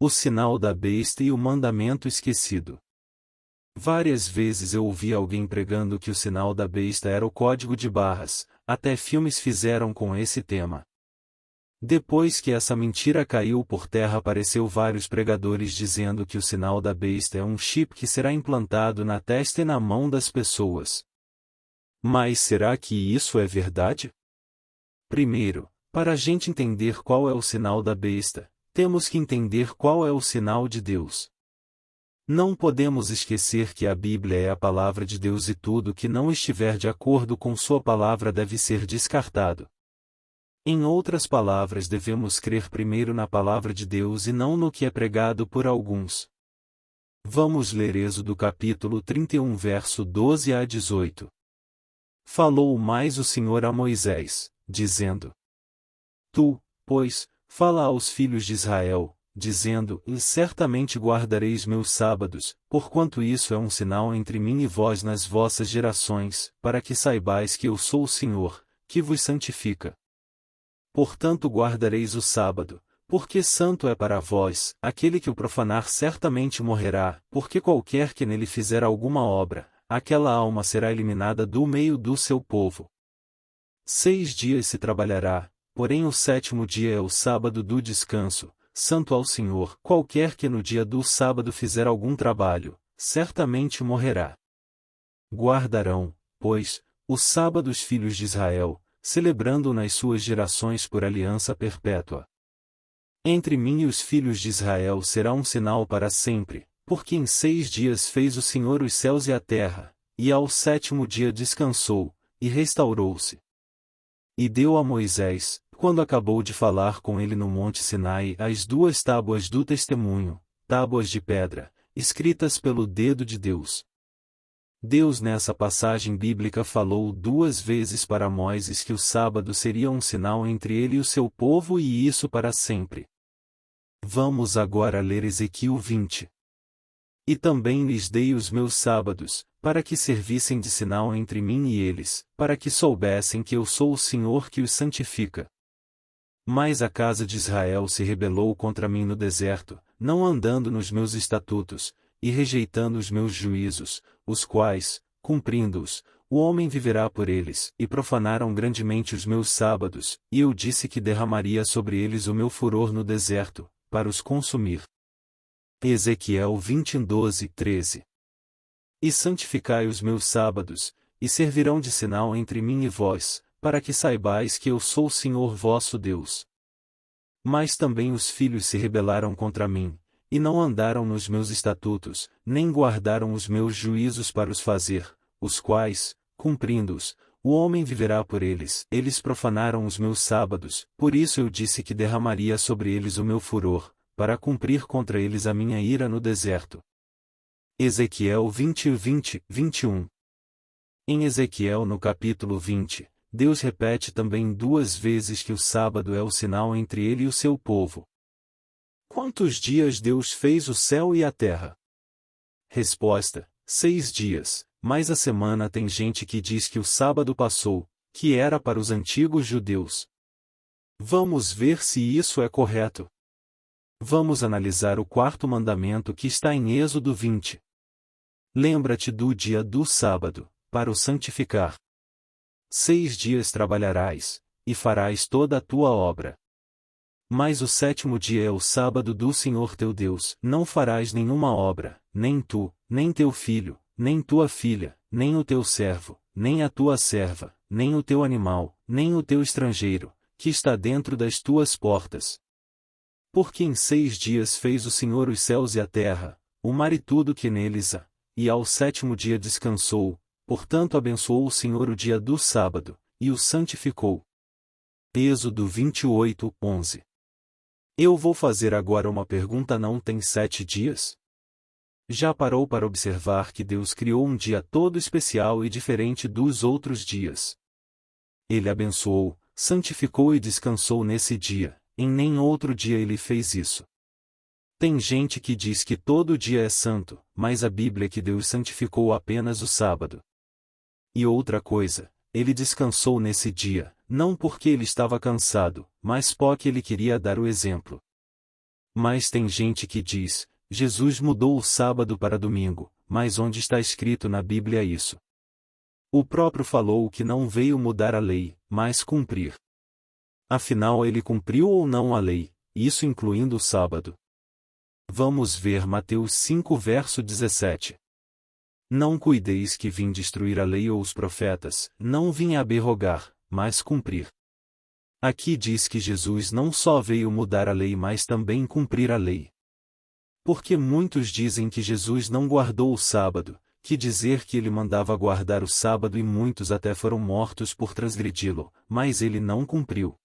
O sinal da besta e o mandamento esquecido. Várias vezes eu ouvi alguém pregando que o sinal da besta era o código de barras, até filmes fizeram com esse tema. Depois que essa mentira caiu por terra, apareceu vários pregadores dizendo que o sinal da besta é um chip que será implantado na testa e na mão das pessoas. Mas será que isso é verdade? Primeiro, para a gente entender qual é o sinal da besta, temos que entender qual é o sinal de Deus. Não podemos esquecer que a Bíblia é a palavra de Deus e tudo que não estiver de acordo com sua palavra deve ser descartado. Em outras palavras, devemos crer primeiro na palavra de Deus e não no que é pregado por alguns. Vamos ler Êxodo capítulo 31 verso 12 a 18. Falou mais o Senhor a Moisés, dizendo: Tu, pois, fala aos filhos de Israel, dizendo: E certamente guardareis meus sábados, porquanto isso é um sinal entre mim e vós nas vossas gerações, para que saibais que eu sou o Senhor, que vos santifica. Portanto guardareis o sábado, porque santo é para vós. Aquele que o profanar certamente morrerá, porque qualquer que nele fizer alguma obra, aquela alma será eliminada do meio do seu povo. 6 dias se trabalhará, porém o 7º dia é o sábado do descanso, santo ao Senhor. Qualquer que no dia do sábado fizer algum trabalho, certamente morrerá. Guardarão, pois, o sábado os filhos de Israel, celebrando-o nas suas gerações por aliança perpétua. Entre mim e os filhos de Israel será um sinal para sempre, porque em 6 dias fez o Senhor os céus e a terra, e ao 7º dia descansou, e restaurou-se. E deu a Moisés, quando acabou de falar com ele no monte Sinai, as 2 tábuas do testemunho, tábuas de pedra, escritas pelo dedo de Deus. Deus nessa passagem bíblica falou 2 vezes para Moisés que o sábado seria um sinal entre ele e o seu povo e isso para sempre. Vamos agora ler Ezequiel 20. E também lhes dei os meus sábados, para que servissem de sinal entre mim e eles, para que soubessem que eu sou o Senhor que os santifica. Mas a casa de Israel se rebelou contra mim no deserto, não andando nos meus estatutos, e rejeitando os meus juízos, os quais, cumprindo-os, o homem viverá por eles, e profanaram grandemente os meus sábados, e eu disse que derramaria sobre eles o meu furor no deserto, para os consumir. Ezequiel 20:12, 13. E santificai os meus sábados, e servirão de sinal entre mim e vós, para que saibais que eu sou o Senhor vosso Deus. Mas também os filhos se rebelaram contra mim, e não andaram nos meus estatutos, nem guardaram os meus juízos para os fazer, os quais, cumprindo-os, o homem viverá por eles. Eles profanaram os meus sábados, por isso eu disse que derramaria sobre eles o meu furor, para cumprir contra eles a minha ira no deserto. Ezequiel 20, 21. Em Ezequiel no capítulo 20, Deus repete também 2 vezes que o sábado é o sinal entre ele e o seu povo. Quantos dias Deus fez o céu e a terra? Resposta: 6 dias, mas a semana tem gente que diz que o sábado passou, que era para os antigos judeus. Vamos ver se isso é correto. Vamos analisar o 4º mandamento que está em Êxodo 20. Lembra-te do dia do sábado, para o santificar. 6 dias trabalharás, e farás toda a tua obra. Mas o 7º dia é o sábado do Senhor teu Deus. Não farás nenhuma obra, nem tu, nem teu filho, nem tua filha, nem o teu servo, nem a tua serva, nem o teu animal, nem o teu estrangeiro, que está dentro das tuas portas. Porque em 6 dias fez o Senhor os céus e a terra, o mar e tudo que neles há, e ao 7º dia descansou, portanto abençoou o Senhor o dia do sábado, e o santificou. Êxodo 28, 11. Eu vou fazer agora uma pergunta: não tem 7 dias? Já parou para observar que Deus criou um dia todo especial e diferente dos outros dias? Ele abençoou, santificou e descansou nesse dia, em nem outro dia ele fez isso. Tem gente que diz que todo dia é santo, mas a Bíblia é que Deus santificou apenas o sábado. E outra coisa, ele descansou nesse dia, não porque ele estava cansado, mas porque ele queria dar o exemplo. Mas tem gente que diz, Jesus mudou o sábado para domingo, mas onde está escrito na Bíblia isso? O próprio falou que não veio mudar a lei, mas cumprir. Afinal ele cumpriu ou não a lei, isso incluindo o sábado? Vamos ver Mateus 5 verso 17. Não cuideis que vim destruir a lei ou os profetas, não vim abrogar, mas cumprir. Aqui diz que Jesus não só veio mudar a lei mas também cumprir a lei. Porque muitos dizem que Jesus não guardou o sábado, que dizer que ele mandava guardar o sábado e muitos até foram mortos por transgredi-lo, mas ele não cumpriu.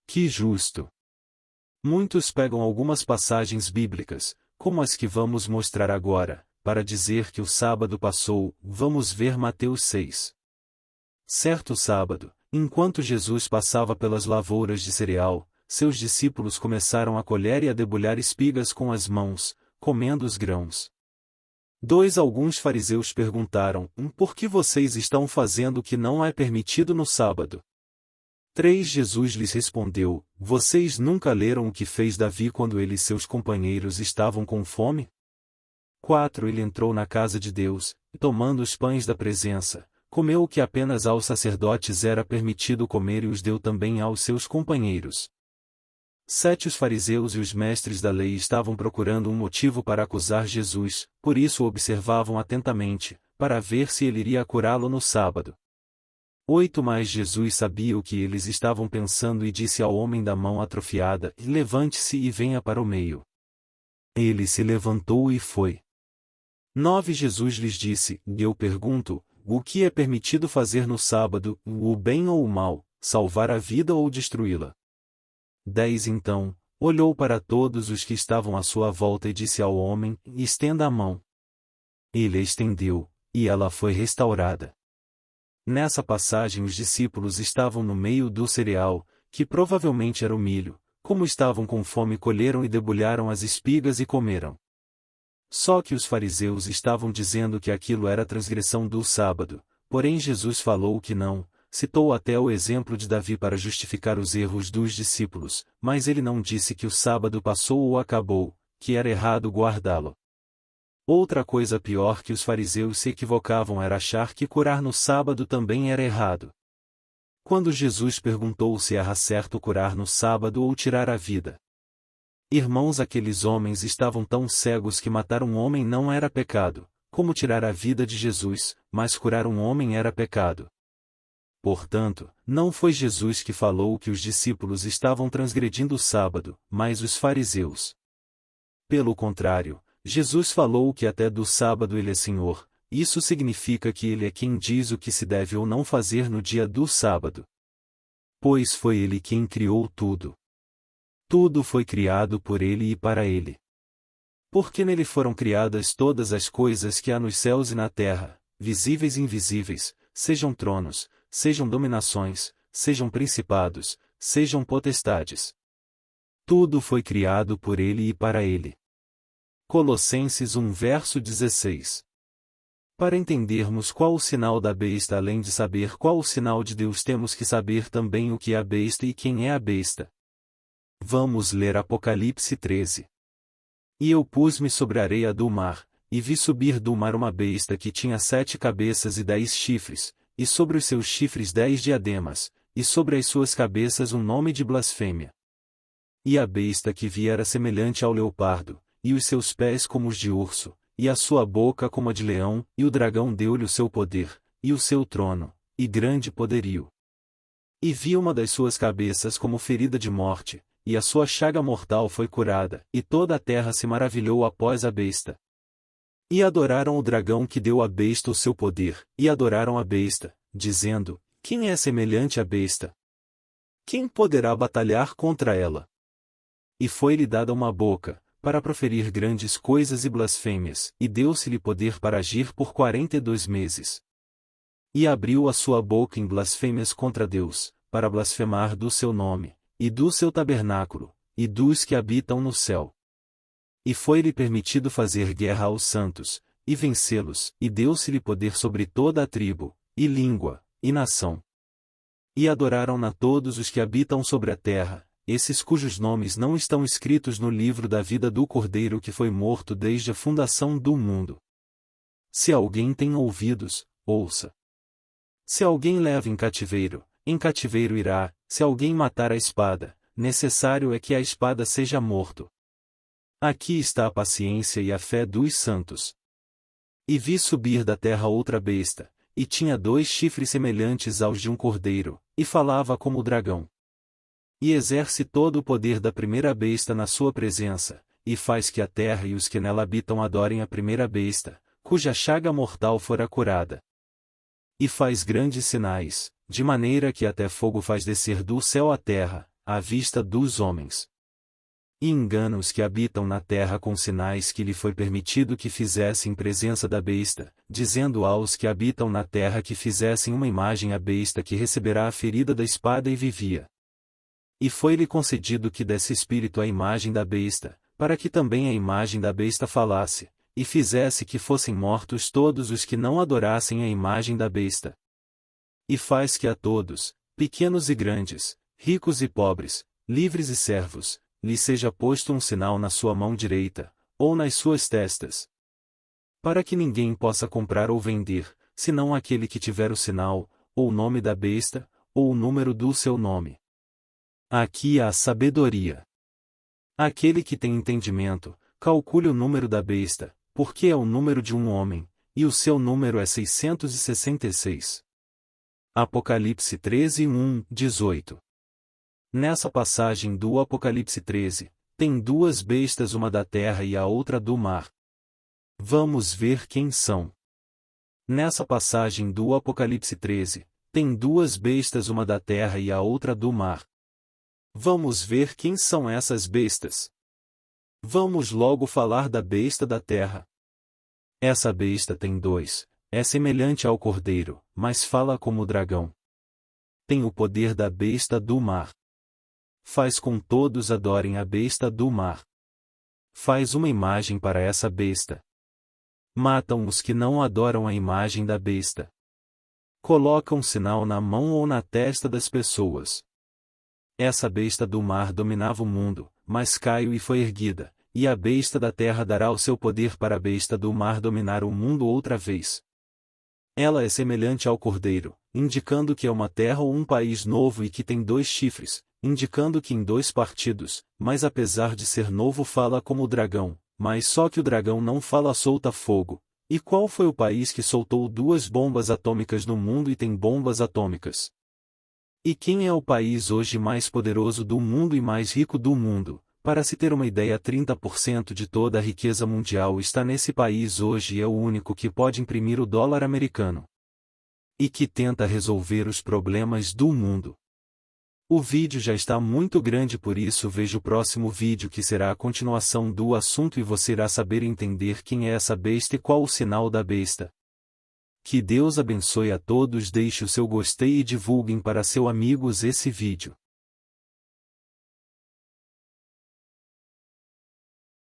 Que justo! Muitos pegam algumas passagens bíblicas, como as que vamos mostrar agora, para dizer que o sábado passou. Vamos ver Mateus 6. Certo sábado, enquanto Jesus passava pelas lavouras de cereal, seus discípulos começaram a colher e a debulhar espigas com as mãos, comendo os grãos. Alguns fariseus perguntaram, por que vocês estão fazendo o que não é permitido no sábado? 3 Jesus lhes respondeu, vocês nunca leram o que fez Davi quando ele e seus companheiros estavam com fome? 4 Ele entrou na casa de Deus, e tomando os pães da presença, comeu o que apenas aos sacerdotes era permitido comer e os deu também aos seus companheiros. 7 Os fariseus e os mestres da lei estavam procurando um motivo para acusar Jesus, por isso o observavam atentamente, para ver se ele iria curá-lo no sábado. 8 Mas Jesus sabia o que eles estavam pensando e disse ao homem da mão atrofiada, levante-se e venha para o meio. Ele se levantou e foi. 9 Jesus lhes disse, eu pergunto, o que é permitido fazer no sábado, o bem ou o mal, salvar a vida ou destruí-la? 10 Então, olhou para todos os que estavam à sua volta e disse ao homem, estenda a mão. Ele a estendeu, e ela foi restaurada. Nessa passagem os discípulos estavam no meio do cereal, que provavelmente era o milho, como estavam com fome colheram e debulharam as espigas e comeram. Só que os fariseus estavam dizendo que aquilo era transgressão do sábado, porém Jesus falou que não, citou até o exemplo de Davi para justificar os erros dos discípulos, mas ele não disse que o sábado passou ou acabou, que era errado guardá-lo. Outra coisa pior que os fariseus se equivocavam era achar que curar no sábado também era errado. Quando Jesus perguntou se era certo curar no sábado ou tirar a vida. Irmãos, aqueles homens estavam tão cegos que matar um homem não era pecado, como tirar a vida de Jesus, mas curar um homem era pecado. Portanto, não foi Jesus que falou que os discípulos estavam transgredindo o sábado, mas os fariseus. Pelo contrário, Jesus falou que até do sábado ele é Senhor, isso significa que ele é quem diz o que se deve ou não fazer no dia do sábado. Pois foi ele quem criou tudo. Tudo foi criado por ele e para ele. Porque nele foram criadas todas as coisas que há nos céus e na terra, visíveis e invisíveis, sejam tronos, sejam dominações, sejam principados, sejam potestades. Tudo foi criado por ele e para ele. Colossenses 1 verso 16. Para entendermos qual o sinal da besta, além de saber qual o sinal de Deus, temos que saber também o que é a besta e quem é a besta. Vamos ler Apocalipse 13. E eu pus-me sobre a areia do mar, e vi subir do mar uma besta que tinha 7 cabeças e 10 chifres, e sobre os seus chifres 10 diademas, e sobre as suas cabeças um nome de blasfêmia. E a besta que vi era semelhante ao leopardo, e os seus pés como os de urso, e a sua boca como a de leão, e o dragão deu-lhe o seu poder, e o seu trono, e grande poderio. E vi uma das suas cabeças como ferida de morte, e a sua chaga mortal foi curada, e toda a terra se maravilhou após a besta. E adoraram o dragão que deu à besta o seu poder, e adoraram a besta, dizendo, quem é semelhante à besta? Quem poderá batalhar contra ela? E foi-lhe dada uma boca, para proferir grandes coisas e blasfêmias, e deu-se-lhe poder para agir por 42 meses. E abriu a sua boca em blasfêmias contra Deus, para blasfemar do seu nome, e do seu tabernáculo, e dos que habitam no céu. E foi-lhe permitido fazer guerra aos santos, e vencê-los, e deu-se-lhe poder sobre toda a tribo, e língua, e nação. E adoraram-na todos os que habitam sobre a terra, esses cujos nomes não estão escritos no livro da vida do Cordeiro que foi morto desde a fundação do mundo. Se alguém tem ouvidos, ouça. Se alguém leva em cativeiro irá, se alguém matar a espada, necessário é que a espada seja morto. Aqui está a paciência e a fé dos santos. E vi subir da terra outra besta, e tinha 2 chifres semelhantes aos de um cordeiro, e falava como o dragão. E exerce todo o poder da primeira besta na sua presença, e faz que a terra e os que nela habitam adorem a primeira besta, cuja chaga mortal fora curada. E faz grandes sinais, de maneira que até fogo faz descer do céu à terra, à vista dos homens. E engana os que habitam na terra com sinais que lhe foi permitido que fizessem em presença da besta, dizendo aos que habitam na terra que fizessem uma imagem à besta que receberá a ferida da espada e vivia. E foi-lhe concedido que desse espírito à imagem da besta, para que também a imagem da besta falasse, e fizesse que fossem mortos todos os que não adorassem a imagem da besta. E faz que a todos, pequenos e grandes, ricos e pobres, livres e servos, lhe seja posto um sinal na sua mão direita, ou nas suas testas. Para que ninguém possa comprar ou vender, senão aquele que tiver o sinal, ou o nome da besta, ou o número do seu nome. Aqui há sabedoria. Aquele que tem entendimento, calcule o número da besta, porque é o número de um homem, e o seu número é 666. Apocalipse 13, 1, 18. Nessa passagem do Apocalipse 13, tem 2 bestas, uma da terra e a outra do mar. Vamos ver quem são. Nessa passagem do Apocalipse 13, tem 2 bestas, uma da terra e a outra do mar. Vamos ver quem são essas bestas. Vamos logo falar da besta da terra. Essa besta tem 2, é semelhante ao cordeiro, mas fala como o dragão. Tem o poder da besta do mar. Faz com todos adorem a besta do mar. Faz uma imagem para essa besta. Matam os que não adoram a imagem da besta. Colocam sinal na mão ou na testa das pessoas. Essa besta do mar dominava o mundo, mas caiu e foi erguida, e a besta da terra dará o seu poder para a besta do mar dominar o mundo outra vez. Ela é semelhante ao cordeiro, indicando que é uma terra ou um país novo e que tem 2 chifres, indicando que em 2 partidos, mas apesar de ser novo fala como o dragão, mas só que o dragão não fala solta fogo. E qual foi o país que soltou 2 bombas atômicas no mundo e tem bombas atômicas? E quem é o país hoje mais poderoso do mundo e mais rico do mundo? Para se ter uma ideia, 30% de toda a riqueza mundial está nesse país hoje e é o único que pode imprimir o dólar americano. E que tenta resolver os problemas do mundo. O vídeo já está muito grande, por isso veja o próximo vídeo que será a continuação do assunto e você irá saber entender quem é essa besta e qual o sinal da besta. Que Deus abençoe a todos, deixe o seu gostei e divulguem para seus amigos esse vídeo.